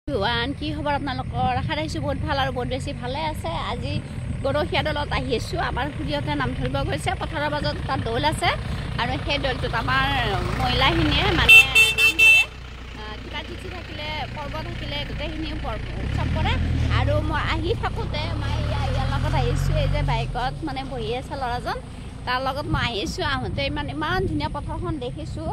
কি খবৰ আপোনালোকৰ? আশা ৰাখিছোঁ বহুত ভাল আৰু বহুত বেছি ভালে আছে। আজি গৰখীয়া দলত আহি আছোঁ। আমাৰ খুৰীহঁতে নাম ধৰিব গৈছে। পথাৰৰ মাজত তাত দৌল আছে আৰু সেই দৌলটোত আমাৰ মহিলাখিনিয়ে মানে নাম ধৰে। কিবা তিথি থাকিলে, পৰ্ব থাকিলে গোটেইখিনি উৎসৱ কৰে। আৰু মই আহি থাকোঁতে মই ইয়াৰ লগত আহিছোঁ। এই যে বাইকত মানে বহি আছে ল'ৰাজন, তাৰ লগত মই আহিছোঁ। আহোঁতে ইমান ধুনীয়া পথাৰখন দেখিছোঁ।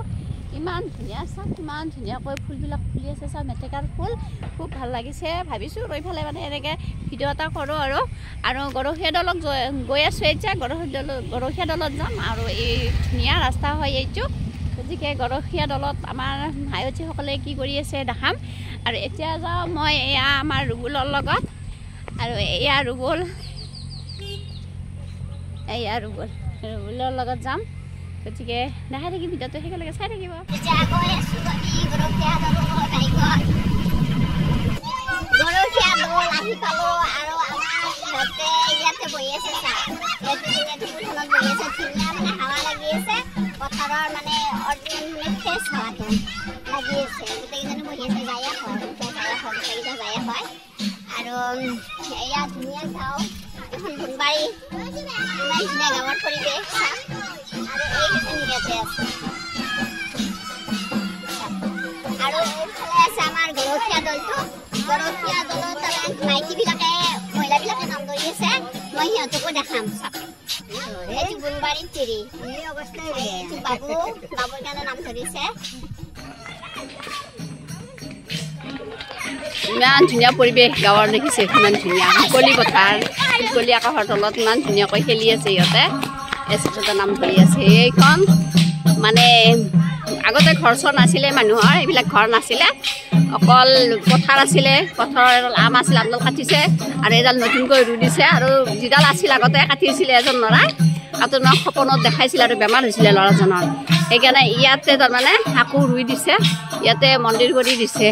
ইমান ধুনীয়া চাওক, ইমান ধুনীয়াকৈ ফুলবিলাক ফুলি আছে। চাওক মেটেকাৰ ফুল, খুব ভাল লাগিছে। ভাবিছোঁ ৰৈ পেলাই মানে এনেকৈ ভিডিঅ' এটা কৰোঁ আৰু গৰখীয়া দলত গৈ আছোঁ। এতিয়া গৰখীয়া দলত যাম আৰু এই ধুনীয়া ৰাস্তা হয় এইটো। গতিকে গৰখীয়া দলত আমাৰ মায়তীসকলে কি কৰি আছে দেখাম। আৰু এতিয়া যাওঁ মই এয়া আমাৰ ৰুবুলৰ লগত, আৰু ৰুবুলৰ লগত যাম। গতিকে দেখাই থাকিম, ভিডিঅ'টো সেইকাৰণে চাই থাকিব। পথাৰৰ মানে অৰিজিনেল ফ্ৰেছ হাৱাটো লাগি আছে। গোটেইকেইজনী বহি আছে, যায়ে হয় আৰু এয়া ধুনীয়া গাঁও, এখন ধুনবাৰী, ইমান ধুনীয়া গাঁৱৰ পৰিৱেশ। আৰু এইখিনি ইয়াতে আছে আৰু এইফালে আছে আমাৰ গৰখীয়া দলটো। গৰখীয়া দলত মাইকীবিলাকে মহিলাবিলাকে নাম ধৰি আছে। মই সিহঁতকো দেখাম। এইটো গুণবাৰীৰ তিৰি, এইটো বাবুৰ কাৰণে নাম ধৰিছে। ইমান ধুনীয়া পৰিৱেশ গাঁৱৰ দেখিছে, ইমান ধুনীয়া মুকলি পথাৰ, মুকলি আকাশৰ তলত ইমান ধুনীয়াকৈ খেলি আছে সিহঁতে। এচতে নাম ধৰি আছে। এইখন মানে আগতে ঘৰ চৰ নাছিলে মানুহৰ, এইবিলাক ঘৰ নাছিলে, অকল পথাৰ আছিলে। পথাৰৰ এডাল আম আছিল, আমডাল কাটিছে আৰু এডাল নতুনকৈ ৰুই দিছে। আৰু যিডাল আছিল আগতে কাটিছিলে এজন ল'ৰাই, আপোনাৰ সপোনত দেখাইছিল আৰু বেমাৰ হৈছিলে ল'ৰাজনৰ। সেইকাৰণে ইয়াতে তাৰমানে আকৌ ৰুই দিছে, ইয়াতে মন্দিৰ কৰি দিছে।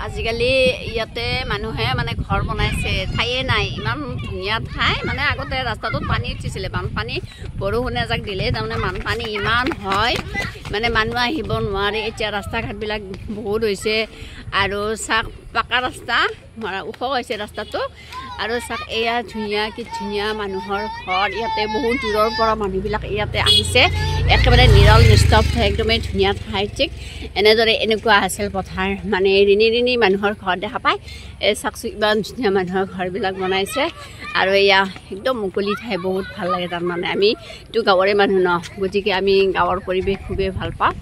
আজিকালি ইয়াতে মানুহে মানে ঘৰ বনাইছে, ঠায়ে নাই। ইমান ধুনীয়া ঠাই, মানে আগতে ৰাস্তাটোত পানী উঠিছিলে, বানপানী বৰষুণ এজাক দিলে তাৰমানে বানপানী ইমান হয়, মানে মানুহ আহিব নোৱাৰে। এতিয়া ৰাস্তা ঘাটবিলাক বহুত হৈছে আৰু চাক পাকা ৰাস্তা, ওখ হৈছে ৰাস্তাটো। আৰু চাক এয়া ধুনীয়া, কি ধুনীয়া মানুহৰ ঘৰ। ইয়াতে বহুত দূৰৰ পৰা মানুহবিলাক ইয়াতে আহিছে, একেবাৰে নিৰল নিস্তব্ধ, একদমেই ধুনীয়া ঠাই। ঠিক এনেদৰে এনেকুৱা আছিল পথাৰ, মানে ৰিণি মানুহৰ ঘৰ দেখা পায়। এই চাকচোন ইমান ধুনীয়া মানুহৰ ঘৰবিলাক বনাইছে। আৰু এয়া একদম মুকলি ঠাই, বহুত ভাল লাগে। তাৰমানে আমিতো গাঁৱৰে মানুহ ন, গতিকে আমি গাঁৱৰ পৰিৱেশ খুবেই ভাল পাওঁ।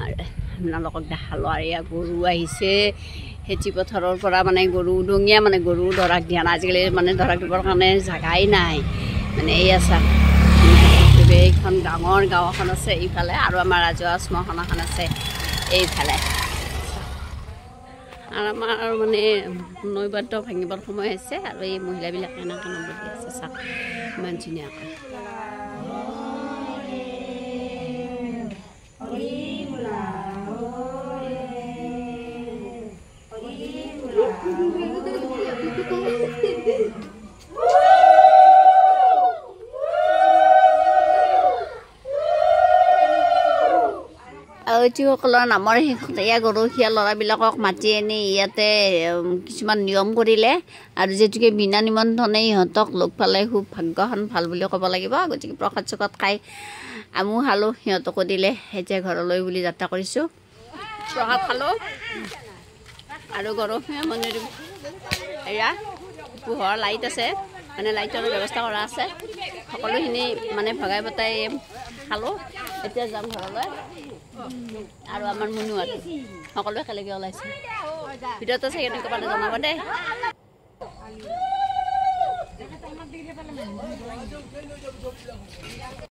আৰু আপোনালোকক দেখালোঁ। আৰু এয়া গৰু আহিছে খেতি পথাৰৰ পৰা, মানে গৰু উদঙীয়া, মানে গৰু দৰাক দিয়া নাই আজিকালি, মানে দৰাক দিবৰ কাৰণে জেগাই নাই। মানে এয়া চাওক, এইখন ডাঙৰ গাঁও এখন আছে এইফালে, আৰু আমাৰ ৰাজহুৱা শ্মশান এখন আছে এইফালে। আৰু আমাৰ মানে নৈবাদ্য ভাঙিবৰ সময় হৈছে, আৰু এই মহিলাবিলাকে এনেকৈ বহি আছে। চাওক ইমান ধুনীয়াকৈ। আয়তীসকলৰ নামৰ এয়া গৰখীয়া ল'ৰাবিলাকক মাতি আনি ইয়াতে কিছুমান নিয়ম কৰিলে, আৰু যিহেতুকে বিনা নিমন্ত্ৰণে ইহঁতক লগ পালে খুব ভাগ্যখন ভাল বুলি ক'ব লাগিব। গতিকে প্ৰসাদ চসাদ খাই আমো খালোঁ, সিহঁতকো দিলে। এতিয়া ঘৰলৈ বুলি যাত্ৰা কৰিছোঁ। প্ৰসাদ খালোঁ আৰু গৰখীয়া মন্দিৰ এয়া পোহৰ লাইট আছে, মানে লাইটৰ ব্যৱস্থা কৰা আছে। সকলোখিনি মানে ভগাই পতাই খালোঁ। এতিয়া যাম ঘৰলৈ। আৰু আমাৰ মুনুহঁত সকলোৱে একেলগে ওলাইছে। ভিডিঅ'টো চাই কেনেকুৱা পালে জনাব দেই।